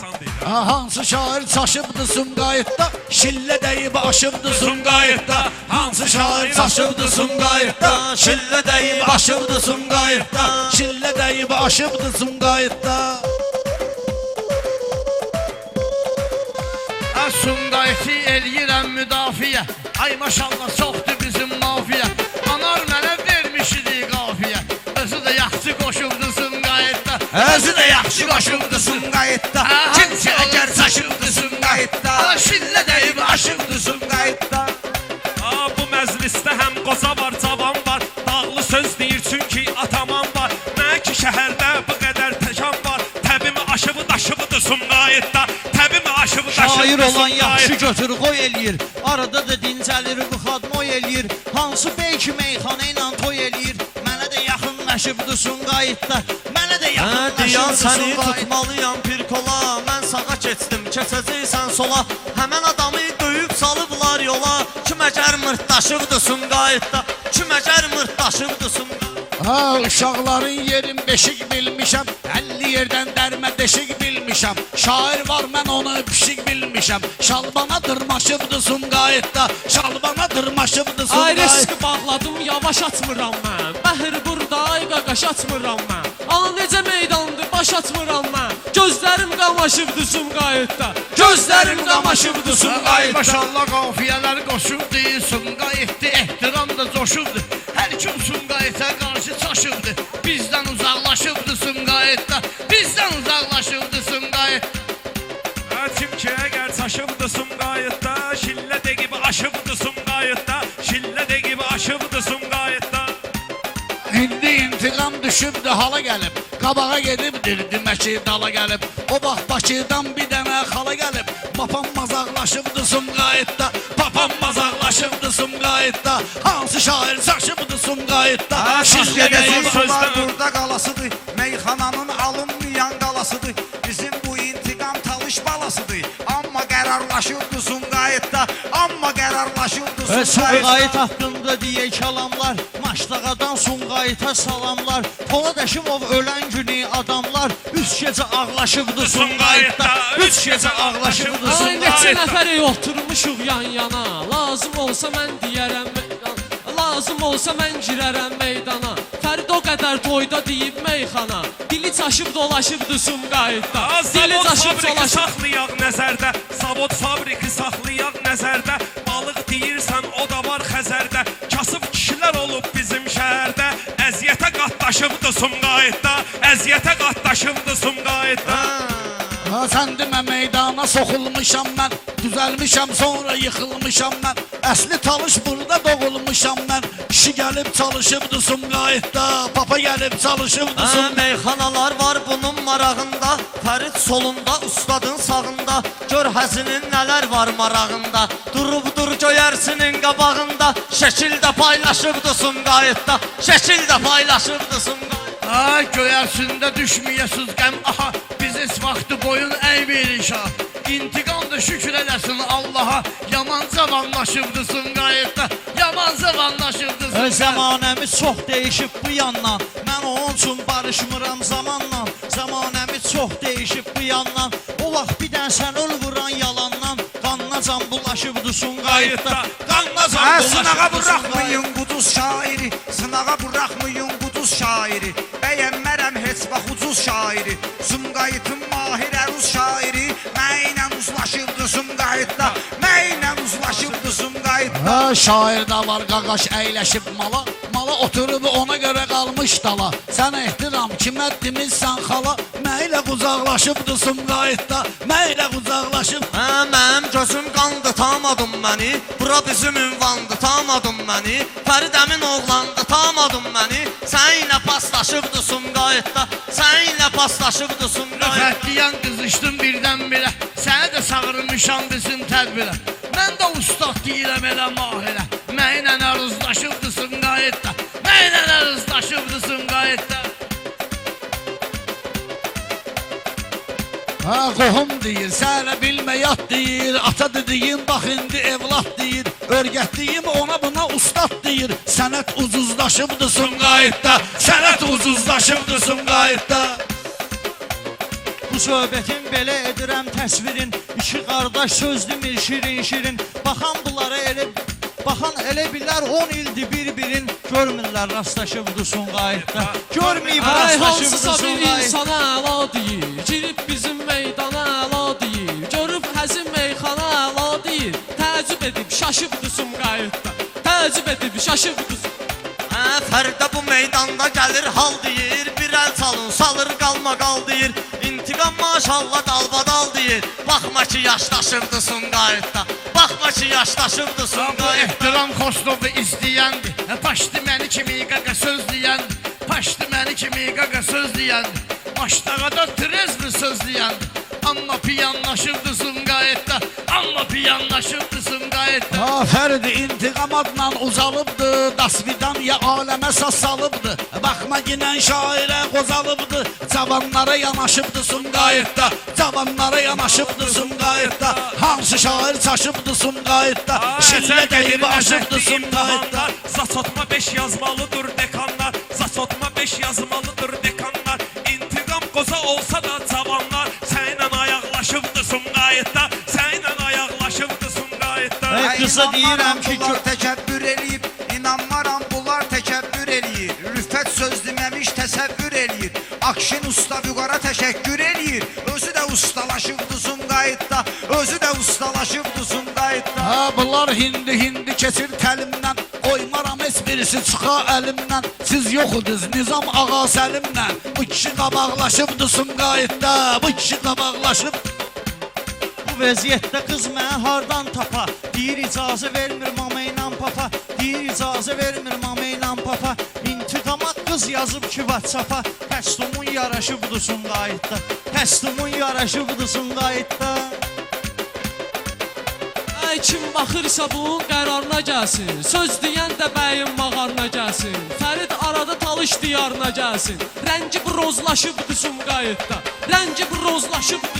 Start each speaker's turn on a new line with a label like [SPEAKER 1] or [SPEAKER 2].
[SPEAKER 1] asan deyil.
[SPEAKER 2] Hansı şair çaşıbdı Sumqayıtda, şillə deyib aşıbdı Sumqayıtda. Hansı şair çaşıbdı Sumqayıtda, şillə deyib aşıbdı Sumqayıtda. Şillə deyib aşıbdı Sumqayıtda.
[SPEAKER 3] Sumqayıtı eləyirəm müdafiə. Ay maşallah çoxdur bizim mafiyə. Anar mənə vermiş idi qafiyə. Özü də yaxşı qoşubdu Sumqayıtda.
[SPEAKER 2] Özü də yaxşı qoşubdu Sumqayıtda. Kimsə əgər çaşıbdı Sumqayıtda, şillə deyib aşıbdı Sumqayıtda.
[SPEAKER 1] Bu məclisdə həm qoza var, cavan var. Dağlı söz deyir çünki ataman var. Nə ki şəhərdə bu qədər təkan var. Təbimi aşıbı daşıbıdı Sumqayıtda. Təbimi aşıbı daşıbıdı
[SPEAKER 4] Şair olan
[SPEAKER 1] Sumqayıtda.
[SPEAKER 4] yaxşı götür qoy eləyir. Arada da dincəlir bu xadmoy eləyir. Hansı beyki meyxana ilə toy eləyir. Mənə də yaxınlaşıbdı Sumqayıtda. Mənə də yaxınlaşıbdı
[SPEAKER 5] Diyan səni
[SPEAKER 4] Sumqayıtda.
[SPEAKER 5] tutmalıyam bir kola. Mən sağa keçdim, keçəcəksən sola. Həmən adamı döyüb salıblar yola. Kim əgər mırtdaşıbdı Sumqayıtda. Kim əgər mırtdaşıbdı Sumqayıtda.
[SPEAKER 2] Uşaqların yerin beşik bilmişəm, 50 yerdən dərmə deşik bilmişəm. Şair var, mən onu pişik bilmişəm. Şalbana dırmaşıbdı Sumqayıtda, şalbana dırmaşıbdı
[SPEAKER 6] Ay
[SPEAKER 2] Sumqayıtda.
[SPEAKER 6] risk bağladım, yavaş atmıram mən. Bəhir burada, ay qaqaş atmıram mən. Ana necə meydandır, baş atmıram mən. Gözlərim qamaşıbdı Sumqayıtda. Gözlərim qamaşıbdı
[SPEAKER 3] Ay
[SPEAKER 6] Sumqayıtda.
[SPEAKER 3] maşallah qafiyələr qoşubdu. Sumqayıtda ehtiram da coşubdu. Hər kim Sumqayıta qarşı çaşıbdı. Bizdən uzaqlaşıbdı Sumqayıtda. Bizdən uzaqlaşıbdı Sumqayıtda.
[SPEAKER 1] Kim ki əgər çaşıbdı Sumqayıtda, şillə deyib aşıbdı Sumqayıtda. Şillə deyib aşıbdı Sumqayıtda.
[SPEAKER 2] İndi intiqam düşübdü, hala gəlib. Qabağa gedibdir, deməki dala gəlib. O vaxt Bakıdan bir dənə xala gəlib. Papam mazaqlaşıbdı Sumqayıtda, papam mazaqlaşıbdı Sumqayıtda. Hansı şair çaşıbdı Sumqayıtda, şillə deyib
[SPEAKER 7] Sözlər burada qalasıdır, meyxananın alınmayan qalasıdır. Bizim bu intiqam talış balasıdır. Amma qərarlaşırdı Sumqayıtda, amma qərarlaşırdı Sumqayıtda.
[SPEAKER 4] Sumqayıt haqqında deyək kəlamlar. Maşdağadan Sumqayıta salamlar. Polad Əşimov ölən günü adamlar. Üç gecə ağlaşıbdı Sumqayıtda. Üç gecə ağlaşıbdı
[SPEAKER 6] Ay neçə
[SPEAKER 4] Sumqayıtda.
[SPEAKER 6] nəfər oturmuşuq yan yana. Lazım olsa mən deyərəm meydan. Lazım olsa mən girərəm meydana. Fərid o qədər toyda deyib meyxana. Dili çaşıb dolaşıbdı Sumqayıtda. Dili
[SPEAKER 1] Zavod
[SPEAKER 6] çaşıb
[SPEAKER 1] fabriki
[SPEAKER 6] dolaşıb.
[SPEAKER 1] saxlayaq nəzərdə. Zavod fabriki saxlayaq nəzərdə. Balıq deyirsən o da var Xəzərdə. Kasıb kişilər olub bizim şəhərdə. Əziyyətə qatlaşıbdı Sumqayıtda. Əziyyətə qatlaşıbdı Sumqayıtda.
[SPEAKER 2] Sən demə meydana soxulmuşam mən, düzəlmişəm sonra yıxılmışam mən. Əsli talış burada doğulmuşam mən. Kişi gəlib çalışıbdı Sumqayıtda, papa gəlib çalışıbdı Sumqayıtda.
[SPEAKER 5] Meyxanalar var bunun marağında. Fərid solunda, ustadın sağında. Gör həzinin nələr var marağında. Durubdur göyərsinin qabağında. Şəkildə paylaşıbdı Sumqayıtda. Şəkildə paylaşıbdı Sumqayıtda.
[SPEAKER 3] Ay göyərsində düşməyəsiz qəm. Aha biz heç vaxtı boyun əyməyirik şah. İntiqam da şükür eləsin Allaha. Yaman cavanlaşıbdı Sumqayıtda. Yaman cavanlaşıbdı Sumqayıtda.
[SPEAKER 4] Zamanəmiz çox dəyişib bu yandan. Mən onun üçün barışmıram zamanla. Zamanəmiz çox dəyişib bu yandan. O vaxt bir dən sən öl vuran yalandan. Qanına can bulaşıbdı Sumqayıtda. Qanına can
[SPEAKER 7] Sınağa
[SPEAKER 4] bulaşıbdı
[SPEAKER 7] buraxmayın
[SPEAKER 4] Sumqayıtda.
[SPEAKER 7] quduz şairi, sınağa buraxmayın quduz şairi. Bəyənmərəm heç vaxt ucuz şairi. Sumqayıtın mahir əruz şairi. Mənlə uzlaşıbdı Sumqayıtda, mənlə uzlaşıbdı Sumqayıtda.
[SPEAKER 2] Şair də var qaqaş əyləşib mala. Mala oturub ona görə qalmış dala. Sən ehtiram kimə demişsən xala. Məylə qucaqlaşıbdı Sumqayıtda, məylə qucaqlaşıb.
[SPEAKER 5] Mənim gözüm qandı, tamadın məni. Bura bizim ünvandı, tamadın məni. Fərid əmin oğlandı, tamadın məni. Səninlə paslaşıbdı Sumqayıtda. Səninlə paslaşıbdı Sumqayıtda.
[SPEAKER 3] Fətliyan qızışdım birdən-birə. Səni də çağırmışam bizim tədbirə. Mən də ustad deyirəm elə mahirə. Mənlə əruzlaşıbdı Sumqayıtda. Mənlə əruzlaşıbdı Sumqayıtda.
[SPEAKER 2] Qohum deyir, sənə bilmə yat deyir. Ata dediyim bax indi evlat deyir. Örgətdiyim ona buna ustad deyir. Sənət ucuzlaşıbdı Sumqayıtda, sənət ucuzlaşıbdı Sumqayıtda.
[SPEAKER 4] Bu söhbətin belə edirəm təsvirin. İki qardaş söz demir şirin-şirin. Baxan elə bilər 10 ildir bir-birin. Görmürlər rastlaşıbdı Sumqayıtda. Görməyib
[SPEAKER 6] Ay
[SPEAKER 4] rastlaşıbdı
[SPEAKER 6] hansısa bir
[SPEAKER 4] Sumqayıtda.
[SPEAKER 6] insana əla deyir, girib bizim meydana əla deyir, görüb həzin meyxana əla deyir, təəccüb edib şaşıbdı Sumqayıtda, təəccüb edib şaşıbdı.
[SPEAKER 5] Fərdə bu meydanda gəlir hal deyir, bir əl çalın salır qalma qal deyir, intiqam maşallah dalbadal deyir, baxma ki yaşlaşıbdı Sumqayıtda, baxma ki yaşlaşıbdı
[SPEAKER 3] Bu
[SPEAKER 5] Sumqayıtda.
[SPEAKER 3] ehtiram Xostovu istəyəndir. Paşdı məni kimi qaqa söz deyəndir. Paşdı məni kimi qaqa söz deyəndir. Maşdağada trezmi söz deyəndir. Amma piyanlaşıbdı Sumqayıtda. Amma piyanlaşıbdı Sumqayıtda.
[SPEAKER 2] Fərdi intiqam adla uzalıbdı, dasvidan ya aləmə saz salıbdı. Baxma ginən şairə qozalıbdı, cavanlara yanaşıbdı Sumqayıtda, cavanlara yanaşıbdı Sumqayıtda. Hansı şair çaşıbdı Sumqayıtda, şillə qeyri aşıbdı Sumqayıtda.
[SPEAKER 1] Zaçotma 5 yazmalıdır dekanlar, Zaçotma 5 yazmalıdır dekanlar. İntiqam qoza olsa da cavanlar, Səninlə ayaqlaşıbdı Sumqayıtda, Səninlə ayaqlaşıbdı Sumqayıtda.
[SPEAKER 4] Qısa deyirəm ki,
[SPEAKER 7] bunlar təkəbbür eləyib, inanmaram bunlar təkəbbür eləyir. Rüffət söz deməmiş təsəvvür eləyir. Akşin usta vüqara təşəkkür eləyir. Özü də ustalaşıbdı Sumqayıtda, özü də ustalaşıbdı Sumqayıtda.
[SPEAKER 2] Bunlar hindi keçir təlimdən, qoymaram heç birisi çıxa əlimdən. Siz yox idiniz Nizam Ağa Səlimlə, bu kişi qabaqlaşıbdı Sumqayıtda, bu kişi qabaqlaşıb.
[SPEAKER 4] bu vəziyyətdə qız mənə hardan tapa? Deyir icazə vermir mama ilə papa, deyir icazə vermir mama ilə papa. İntiqama qız yazıb ki WhatsApp-a, təstumun yaraşıbdı Sumqayıtda, təstumun yaraşıbdı Sumqayıtda.
[SPEAKER 6] Ay kim baxırsa bunun qərarına gəlsin, söz deyən də bəyin mağarına gəlsin, Fərid arada talış diyarına gəlsin, rəngi brozlaşıbdı Sumqayıtda, rəngi brozlaşıbdı